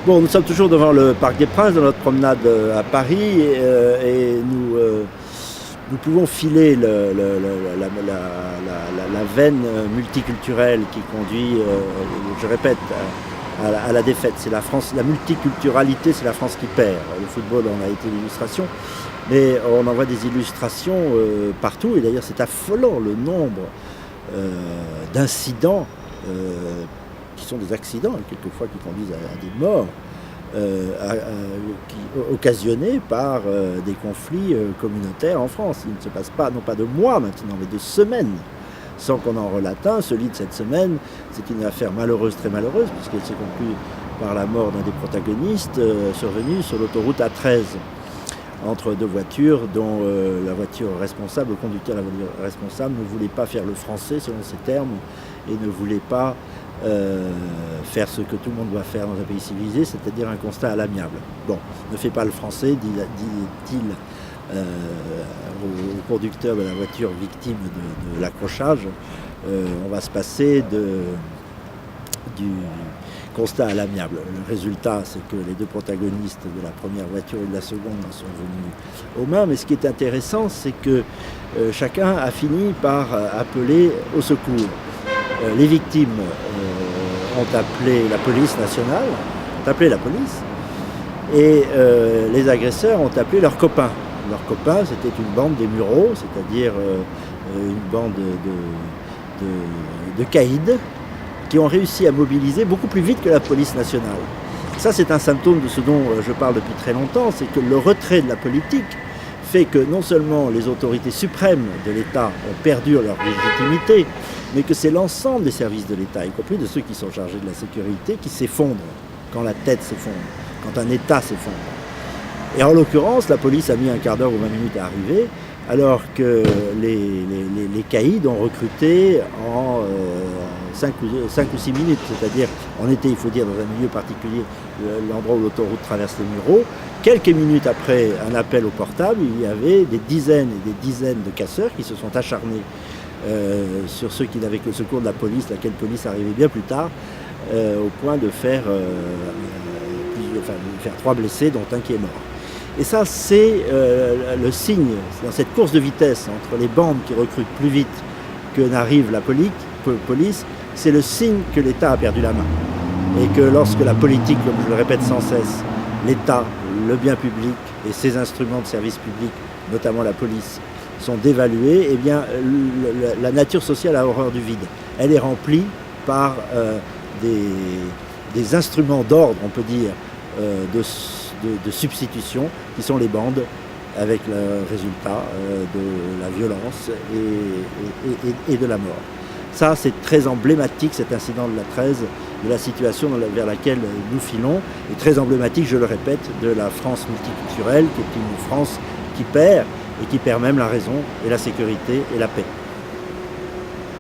Bon, nous sommes toujours devant le Parc des Princes, dans notre promenade à Paris, et nous pouvons filer la veine multiculturelle qui conduit, je répète, à la défaite. C'est la France, la multiculturalité, c'est la France qui perd. Le football en a été l'illustration, mais on en voit des illustrations partout, et d'ailleurs c'est affolant le nombre d'incidents qui sont des accidents, quelquefois qui conduisent à des morts, occasionnés par des conflits communautaires en France. Il ne se passe pas, non pas de mois maintenant, mais de semaines, sans qu'on en relate un. Celui de cette semaine, c'est une affaire malheureuse, très malheureuse, puisqu'elle s'est conclue par la mort d'un des protagonistes survenu sur l'autoroute A13, entre deux voitures, dont la voiture responsable, le conducteur de la voiture responsable ne voulait pas faire le français selon ses termes, et ne voulait pas faire ce que tout le monde doit faire dans un pays civilisé, c'est-à-dire un constat à l'amiable. Bon, ne fais pas le français, dit-il au conducteur de la voiture victime de l'accrochage. On va se passer du constat à l'amiable. Le résultat, c'est que les deux protagonistes de la première voiture et de la seconde sont venus aux mains, mais ce qui est intéressant, c'est que chacun a fini par appeler au secours. Les victimes ont appelé la police nationale, et les agresseurs ont appelé leurs copains. Leurs copains, c'était une bande des Mureaux, c'est-à-dire une bande de caïds qui ont réussi à mobiliser beaucoup plus vite que la police nationale. Ça, c'est un symptôme de ce dont je parle depuis très longtemps, c'est que le retrait de la politique fait que non seulement les autorités suprêmes de l'État ont perdu leur légitimité, mais que c'est l'ensemble des services de l'État, y compris de ceux qui sont chargés de la sécurité, qui s'effondrent quand la tête s'effondre, quand un État s'effondre. Et en l'occurrence, la police a mis un quart d'heure ou 20 minutes à arriver, alors que les caïds ont recruté en 5 ou 6 minutes, c'est-à-dire en été, il faut dire, dans un milieu particulier, l'endroit où l'autoroute traverse les Mureaux. Quelques minutes après un appel au portable, il y avait des dizaines et des dizaines de casseurs qui se sont acharnés sur ceux qui n'avaient que le secours de la police, laquelle police arrivait bien plus tard, au point de faire 3 blessés, dont un qui est mort. Et ça, c'est le signe, dans cette course de vitesse entre les bandes qui recrutent plus vite que n'arrive la police, c'est le signe que l'État a perdu la main. Et que lorsque la politique, comme je le répète sans cesse, l'État, le bien public et ses instruments de service public, notamment la police, sont dévalués, eh bien, la nature sociale a horreur du vide. Elle est remplie par des instruments d'ordre, on peut dire, de substitution, qui sont les bandes, avec le résultat de la violence et de la mort. Ça, c'est très emblématique, cet incident de la 13, de la situation vers laquelle nous filons, et très emblématique, je le répète, de la France multiculturelle, qui est une France qui perd, et qui perd même la raison et la sécurité et la paix.